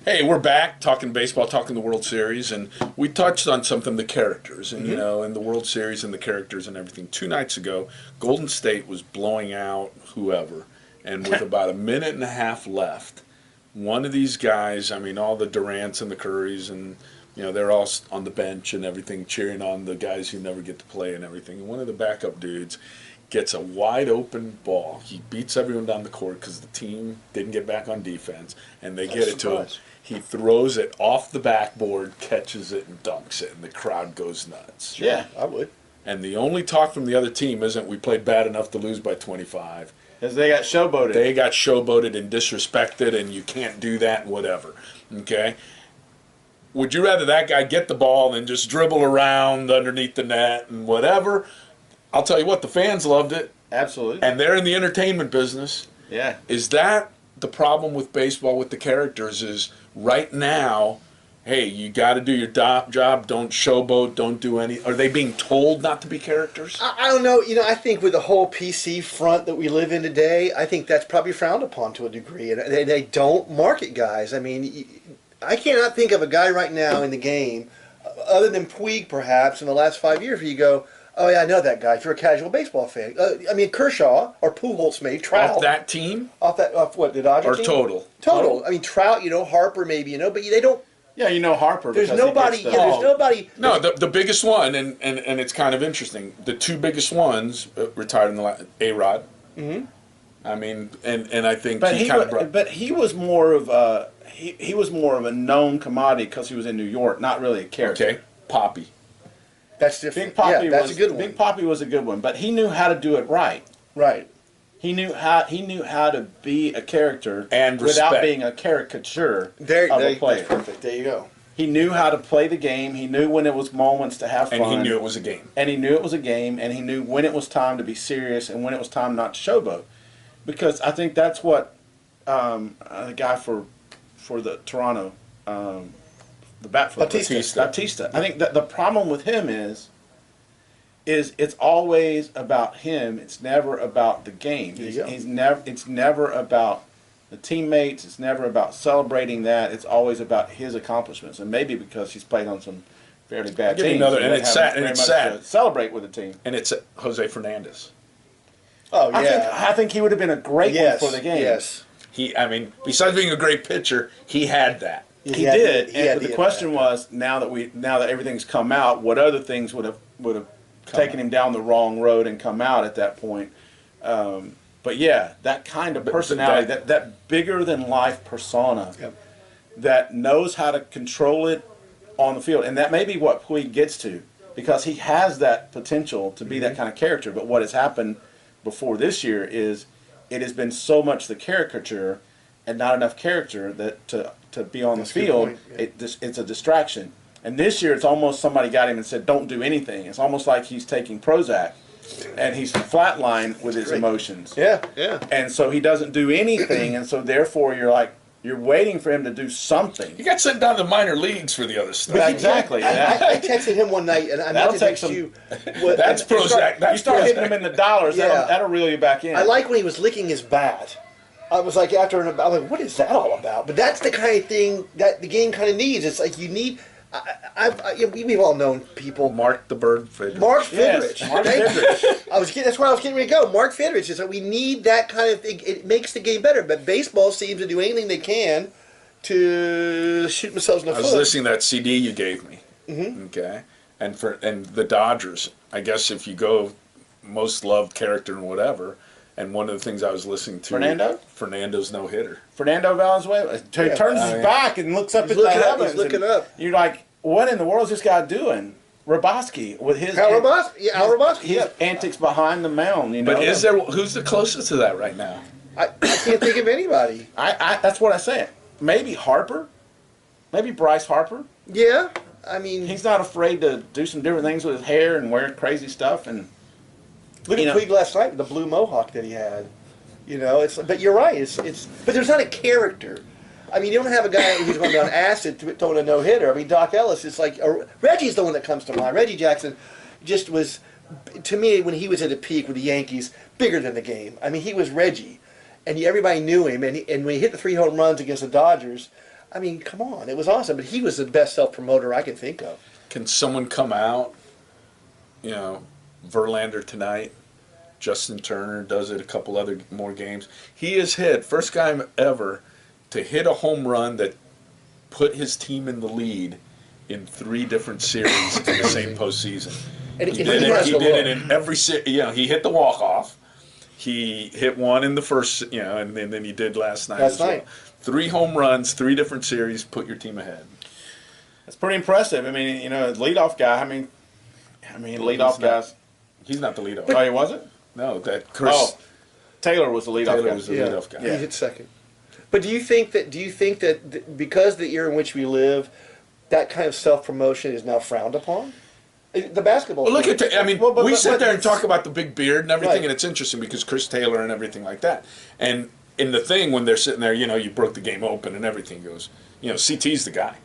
Hey, we're back talking baseball, talking the World Series, and we touched on something, the characters, and and the World Series and the characters and everything. 2 nights ago, Golden State was blowing out whoever, and with about a minute and a half left, one of these guys, I mean, all the Durants and the Currys, and they're all on the bench and everything, cheering on the guys who never get to play and everything. And one of the backup dudes gets a wide open ball. He beats everyone down the court because the team didn't get back on defense, and they get it to him. He throws it off the backboard, catches it, and dunks it, and the crowd goes nuts. Yeah, I would. And the only talk from the other team isn't we played bad enough to lose by 25. Because they got showboated. They got showboated and disrespected, and you can't do that and whatever. Okay? Would you rather that guy get the ball and just dribble around underneath the net and whatever? I'll tell you what, the fans loved it. Absolutely. And they're in the entertainment business. Yeah. Is that the problem with baseball with the characters is right now, hey, you got to do your job, don't showboat, don't do any. Are they being told not to be characters? I don't know. I think with the whole PC front that we live in today, I think that's probably frowned upon to a degree. And they don't market guys. I mean, I cannot think of a guy right now in the game, other than Puig perhaps, in the last 5 years where you go, oh, yeah, I know that guy. If you're a casual baseball fan. I mean, Kershaw or Pujols maybe, Trout. Off that team? Off what, the Dodgers team? Or total? Total. I mean, Trout, Harper maybe, but they don't. Yeah, Harper. There's nobody. There's nobody. No, the biggest one, and it's kind of interesting. The two biggest ones retired in the last, A-Rod. Mm-hmm. I mean, and I think but he was more of a he was more of a known commodity because he was in New York, not really a character. Okay, Poppy. That's different. Big Poppy that's a good one. Big Poppy was a good one, but he knew how to do it right. Right. He knew how to be a character and without being a caricature of a player. That's perfect. There you go. He knew how to play the game. He knew when it was moments to have fun. And he knew it was a game. And he knew it was a game, and he knew when it was time to be serious and when it was time not to showboat. Because I think that's what the guy for the Toronto, the bat flipper, Batista. I think that the problem with him is it's always about him. It's never about the game. It's never about the teammates. It's never about celebrating that. It's always about his accomplishments. And maybe because he's played on some fairly bad teams. And it's sad. And it's sad to celebrate with the team. And it's Jose Fernandez. Oh yeah. I think he would have been a great one for the game. Yes. Besides being a great pitcher, he had that. He did. But the question was, now that everything's come out, what other things would have taken him down the wrong road and come out at that point? But yeah, that kind of personality, that bigger than life persona, that knows how to control it on the field, and that may be what Puig gets to, because he has that potential to be that kind of character. But what has happened before this year is it has been so much the caricature and not enough character that to be on the field, it's a distraction. And this year, it's almost somebody got him and said, don't do anything. It's almost like he's taking Prozac, and he's flatlined with his emotions. Yeah, yeah. And so he doesn't do anything, and so therefore you're waiting for him to do something. He got sent down to the minor leagues for the other stuff. Exactly. I texted him one night, and I meant to text you. That's Prozac. You start hitting him in the dollars, that'll reel you back in. I like when he was licking his bat. I was like, I'm like, what is that all about? But that's the kind of thing that the game kind of needs. It's like you need. We've all known people. Mark the Bird Fidrich. Mark Fidrich. Yes, Mark Fidrich. That's where I was getting ready to go. Mark Fidrich is that we need that kind of thing. It makes the game better. But baseball seems to do anything they can to shoot themselves in the foot. I was listening to that CD you gave me. Mm-hmm. Okay, and the Dodgers. I guess if you go most loved character and whatever. And one of the things I was listening to, Fernando's no hitter. Fernando Valenzuela. He turns his back and looks up at the heavens. He's looking up. You're like, what in the world is this guy doing? Raboski with his Al Raboski. His antics behind the mound. But who's the closest to that right now? I can't think of anybody. That's what I said. Maybe Harper. Maybe Bryce Harper. Yeah, I mean, he's not afraid to do some different things with his hair and wear crazy stuff and. Look at Puig last night with the blue mohawk that he had. But you're right. But there's not a character. I mean, you don't have a guy who's going on acid throwing a no-hitter. I mean, Doc Ellis is like Reggie's the one that comes to mind. Reggie Jackson just was, to me, when he was at a peak with the Yankees, bigger than the game. I mean, he was Reggie, and everybody knew him. And when he hit the 3 home runs against the Dodgers, I mean, come on, it was awesome. But he was the best self-promoter I could think of. Can someone come out, you know, Verlander tonight, Justin Turner does it a couple other more games. He has hit, first guy ever to hit a home run that put his team in the lead in 3 different series in the same postseason. And He did it in every series. You know, he hit the walk-off. He hit one in the first, you know, and then he did last night as well. 3 home runs, 3 different series, put your team ahead. That's pretty impressive. I mean, you know, leadoff guy. I mean, leadoff guys. He's not the leadoff. Oh, he wasn't? No, that Chris. Oh, Taylor was the leadoff Taylor guy. was the leadoff guy. He hit second. But do you think that because the era in which we live, that kind of self-promotion is now frowned upon? The basketball. Well, look at I mean, we sit there and it's- talk about the big beard and everything, Right. and it's interesting because Chris Taylor and everything like that. And in the thing, when they're sitting there, you know, you broke the game open and everything, he goes, you know, CT's the guy.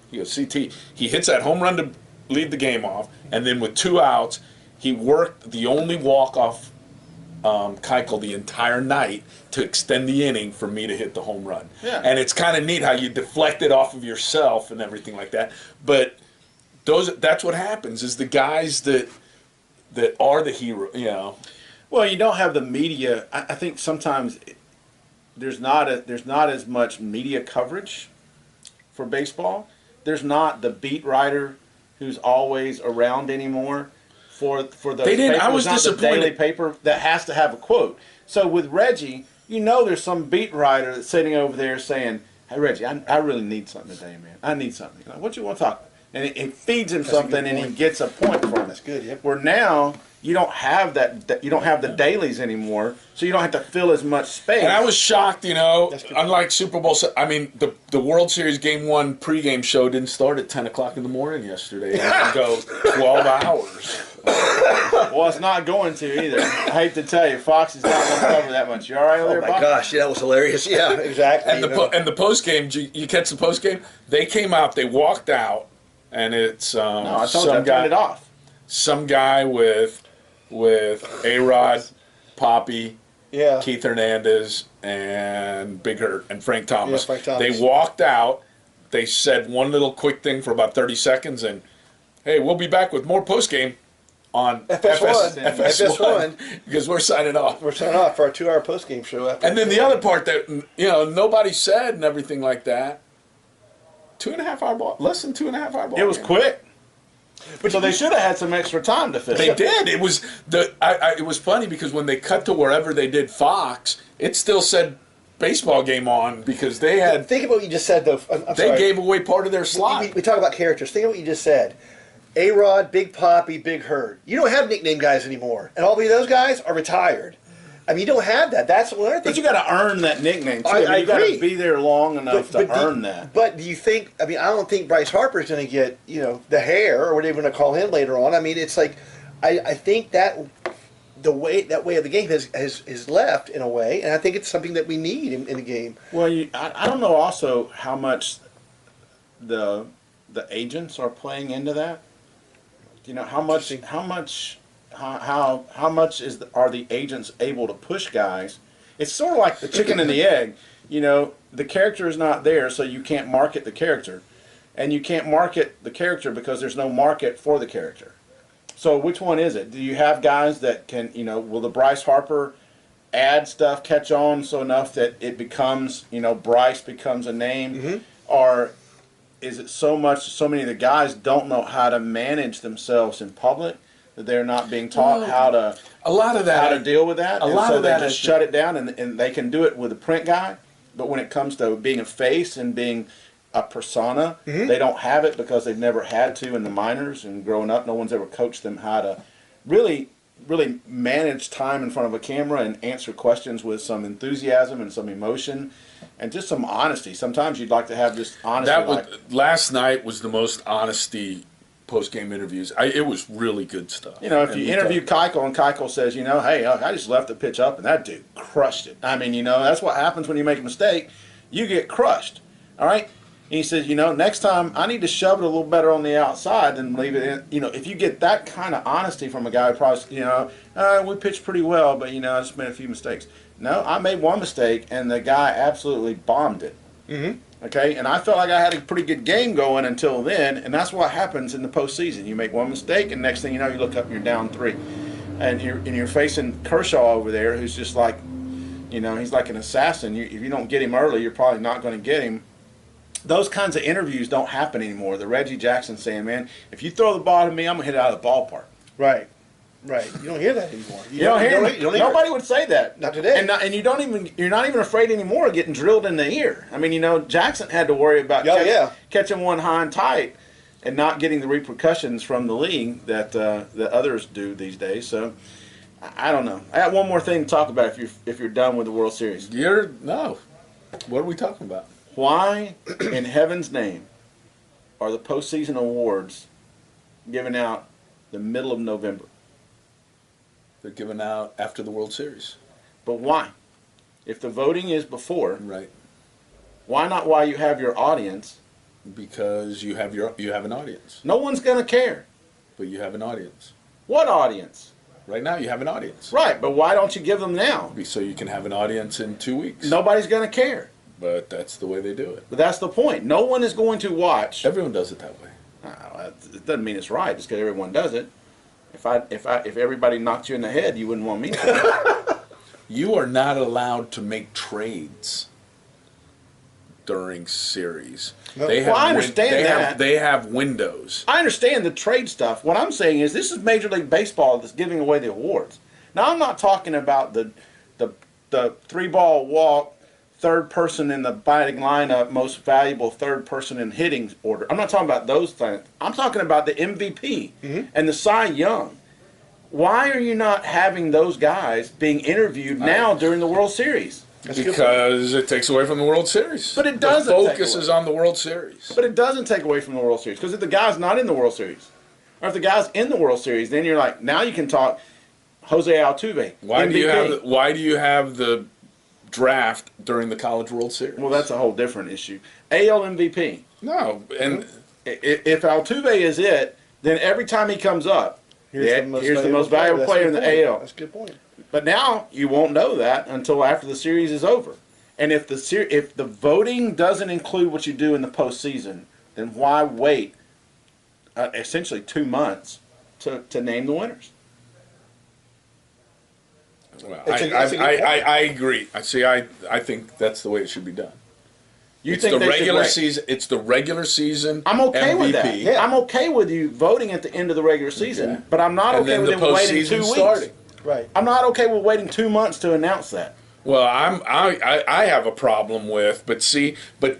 He goes, CT. He hits that home run to lead the game off, and then with 2 outs, he worked the only walk-off Keuchel the entire night to extend the inning for me to hit the home run. Yeah. And it's kind of neat how you deflect it off of yourself and everything like that. But that's what happens is the guys that are the hero, you know. Well, you don't have the media. I think sometimes there's not as much media coverage for baseball. There's not the beat writer who's always around anymore for the. They didn't. I paper. was There's not disappointed. The daily paper that has to have a quote. So with Reggie, you know, there's some beat writer that's sitting over there saying, "Hey Reggie, I really need something today, man. I need something. Like, what you want to talk about?" And it feeds him something, and he gets a point from it. That's good. Yep. Where now you don't have that. You don't have the dailies anymore, so you don't have to fill as much space. And I was shocked, you know, That's good. unlike Super Bowl. I mean, the World Series Game 1 pregame show didn't start at 10 o'clock in the morning yesterday. It would go 12 hours. Well, it's not going to either. I hate to tell you, Fox is not going to cover that much. You all right over Oh there, my Bob? gosh, yeah, that was hilarious. Yeah, exactly. And the post game, you catch the post game? They came out, they walked out, and it's No, I told you, I turned it off. some guy with A-Rod, Poppy, yeah. Keith Hernandez, and Big Hurt, and Frank Thomas. Yeah, Frank Thomas. They walked out. They said one little quick thing for about 30 seconds, and, hey, we'll be back with more postgame on FS1. because we're signing off. We're signing off for our 2-hour post-game show. After And then the other part that, you know, nobody said and everything like that, 2.5 hour ball, less than 2.5 hour ball. It was game. quick. So they should have had some extra time to fill. They did. It was it was funny because when they cut to wherever they did Fox, it still said baseball game on because they had Think about what you just said, though. I'm they sorry. gave away part of their slot. We talk about characters. Think of what you just said. A-Rod, Big Poppy, Big Herd. You don't have nickname guys anymore. And all of those guys are retired. I mean, you don't have that. That's one other thing. But you got to earn that nickname too. I You got agree. to be there long enough to earn do, that. But do you think, I mean, I don't think Bryce Harper's going to get, you know, the hair or whatever they're going to call him later on. I mean, it's like, I think that that way of the game has left in a way, and I think it's something that we need in the game. Well, I don't know also how much the agents are playing into that. You know, how much are the agents able to push guys? It's sort of like the chicken and the egg. You know, the character is not there, so you can't market the character. And you can't market the character because there's no market for the character. So which one is it? Do you have guys that can, you know, will the Bryce Harper ad stuff catch on so enough that it becomes, you know, Bryce becomes a name? Mm-hmm. Or is it so many of the guys don't know how to manage themselves in public that they're not being taught how to A lot of that how to deal with that? A and lot so of they that just is- shut it down, and they can do it with a print guy. But when it comes to being a face and being a persona, they don't have it because they've never had to in the minors, and growing up, no one's ever coached them how to really manage time in front of a camera and answer questions with some enthusiasm and some emotion and just some honesty. Sometimes you'd like to have just honesty. Last night was the most honesty post-game interviews. It was really good stuff. You know, if And you we interview talked- Keuchel and Keuchel says, you know, hey, I just left the pitch up and that dude crushed it. I mean, you know, that's what happens when you make a mistake. You get crushed. All right? And he says, you know, next time I need to shove it a little better on the outside than leave it in. You know, if you get that kind of honesty from a guy who probably, you know, we pitched pretty well, but, you know, I just made a few mistakes. No, I made one mistake, and the guy absolutely bombed it. Okay, and I felt like I had a pretty good game going until then, and that's what happens in the postseason. You make one mistake, and next thing you know, you look up and you're down 3, and you're facing Kershaw over there, who's just like, he's like an assassin. If you don't get him early, you're probably not going to get him. Those kinds of interviews don't happen anymore. The Reggie Jackson saying, "Man, if you throw the ball to me, I'm gonna hit it out of the ballpark." Right. Right. You don't hear that anymore. You don't hear it. Nobody would say that. Not today. And you're not even afraid anymore of getting drilled in the ear. I mean, Jackson had to worry about catching one high and tight and not getting the repercussions from the league that others do these days. So I don't know. I got one more thing to talk about if you're done with the World Series. No. What are we talking about? Why in heaven's name are the postseason awards given out the middle of November? They're given out after the World Series. But why? If the voting is before, right? Why not while you have your audience? Because you have an audience. No one's going to care. But you have an audience. What audience? Right now you have an audience. Right, but why don't you give them now? So you can have an audience in 2 weeks. Nobody's going to care. But that's the way they do it. But that's the point. No one is going to watch. Everyone does it that way. It doesn't mean it's right just because everyone does it. If everybody knocked you in the head, you wouldn't want me to. You are not allowed to make trades during series. No. I understand that. They have windows. I understand the trade stuff. What I'm saying is this is Major League Baseball that's giving away the awards. Now, I'm not talking about the 3-ball walk, third person in the batting lineup, most valuable third person in hitting order. I'm not talking about those things. I'm talking about the MVP and the Cy Young. Why are you not having those guys being interviewed now during the World Series? Because it takes away from the World Series. But it doesn't. The focus is on the World Series. But it doesn't take away from the World Series. Because if the guy's not in the World Series, or if the guy's in the World Series, then you're like, now you can talk Jose Altuve. Why do you have the draft during the College World Series? Well, that's a whole different issue. AL MVP. No, and if Altuve is it, then every time he comes up, here's the most valuable player in the AL. That's a good point. But now you won't know that until after the series is over. And if the voting doesn't include what you do in the postseason, then why wait essentially 2 months to name the winners? Well, I agree. I think that's the way it should be done. It's the regular season. It's the regular season. I'm okay MVP. with that. Yeah. I'm okay with you voting at the end of the regular season, but I'm not okay with them waiting 2 weeks. Starting. Right. I'm not okay with waiting 2 months to announce that. Well, I have a problem with, but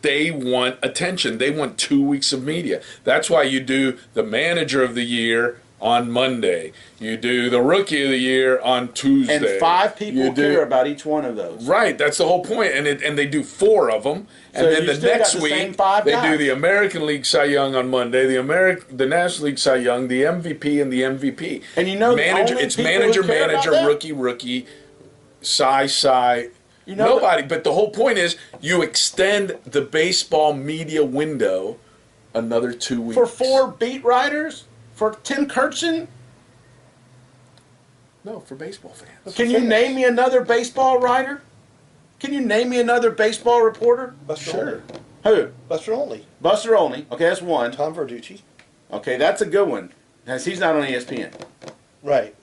they want attention. They want 2 weeks of media. That's why you do the Manager of the Year on Monday. You do the Rookie of the Year on Tuesday. And 5 people care about each one of those. Right, that's the whole point. And they do 4 of them. And so then the next week, they do the American League Cy Young on Monday, the National League Cy Young, the MVP, and the MVP. And it's manager, rookie, Cy. Nobody. But the whole point is you extend the baseball media window another 2 weeks. For 4 beat writers? For Tim Kirchin? No, for baseball fans. Can you name me another baseball writer? Can you name me another baseball reporter? Buster Who? Buster Olney. Buster Olney. Okay, that's one. Tom Verducci. Okay, that's a good one. He's not on ESPN. Right.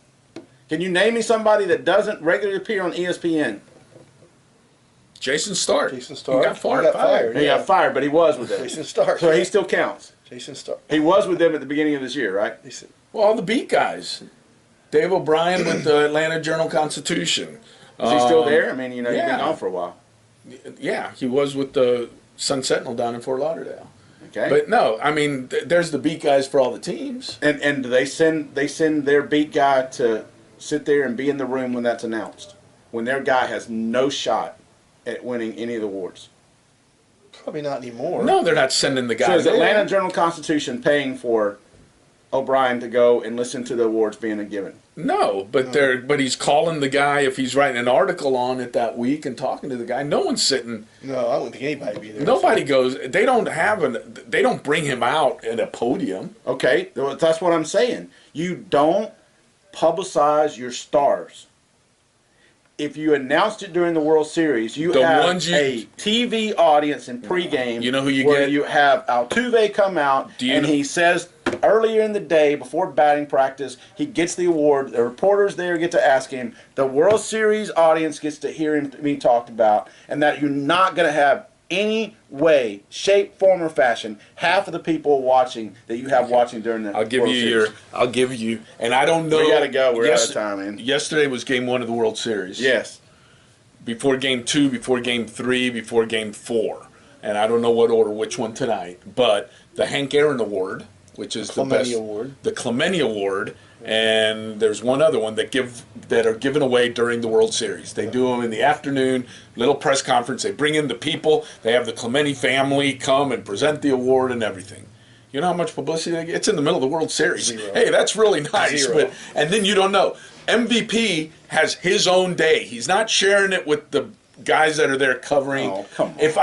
Can you name me somebody that doesn't regularly appear on ESPN? Jason Stark. Jason Stark. He got fired. He got fired, but he was with them. Jason Stark. So he still counts. Jason Stark. He was with them at the beginning of this year, right? Well, all the beat guys. Dave O'Brien with the Atlanta Journal-Constitution. Is he still there? I mean, you've been gone for a while. Yeah, he was with the Sun Sentinel down in Fort Lauderdale. Okay. But no, I mean, there's the beat guys for all the teams. And do they send their beat guy to sit there and be in the room when that's announced, when their guy has no shot at winning any of the awards? Probably not anymore. No, they're not sending the guy. So is Atlanta Journal-Constitution paying for O'Brien to go and listen to the awards being given? No, but he's calling the guy if he's writing an article on it that week and talking to the guy. No one's sitting. No, I wouldn't think anybody would be there. Nobody goes. They don't bring him out at a podium. Okay, that's what I'm saying. You don't publicize your stars. if you announced it during the World Series, you The have ones you- a TV audience in pregame. You know who you where get? you have Altuve come out and he says earlier in the day before batting practice, he gets the award. The reporters there get to ask him. The World Series audience gets to hear him being talked about, and that you're not going to have any way, shape, form, or fashion half of the people watching that you have watching during the I'll give World you Series. I'll give you, and I don't know. We gotta go. We're out of time, man. Yesterday was game 1 of the World Series. Yes. Before game 2, before game 3, before game 4. And I don't know what order, which one tonight, but the Hank Aaron Award, which is the best. Award. The Clemente Award, and there's one other one that are given away during the World Series. They do them in the afternoon, little press conference. They bring in the people. They have the Clemente family come and present the award and everything. You know how much publicity they get? It's in the middle of the World Series. 0. Hey, that's really nice. Zero. And then you don't know. MVP has his own day. He's not sharing it with the guys that are there covering. Oh, come on. If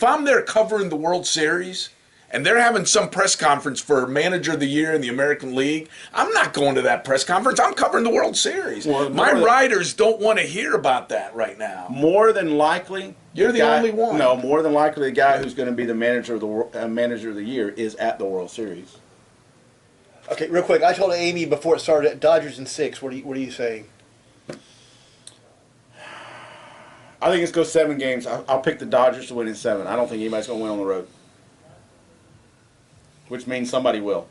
I'm there covering the World Series, and they're having some press conference for Manager of the Year in the American League, I'm not going to that press conference. I'm covering the World Series. Well, my writers don't want to hear about that right now. More than likely, You're the only one. No, more than likely, the guy who's going to be the manager of the year is at the World Series. Okay, real quick. I told Amy before it started, Dodgers in 6. What are you saying? I think it's go 7 games. I'll pick the Dodgers to win in 7. I don't think anybody's going to win on the road, which means somebody will.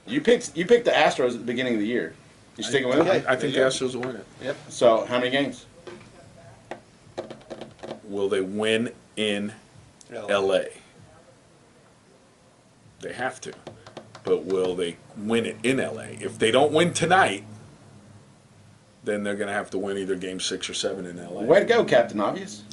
You picked the Astros at the beginning of the year. You sticking with Okay. them? I think the Astros will win it. Yep. So how many games? Will they win in L.A.? They have to. But will they win it in L.A.? If they don't win tonight, then they're going to have to win either game 6 or 7 in L.A. Way to go, Captain Obvious.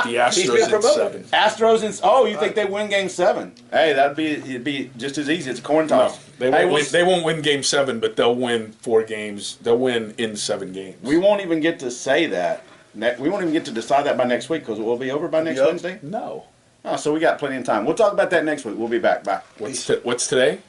The Astros in 7. Astros in. Oh, you think they win Game 7? Hey, it'd be just as easy. It's a coin No, toss. they won't win game 7, but they'll win 4 games. They'll win in 7 games. We won't even get to say that. We won't even get to decide that by next week because it will be over by next Yep. Wednesday. No. Oh, so we got plenty of time. We'll talk about that next week. We'll be back. Bye. What's today?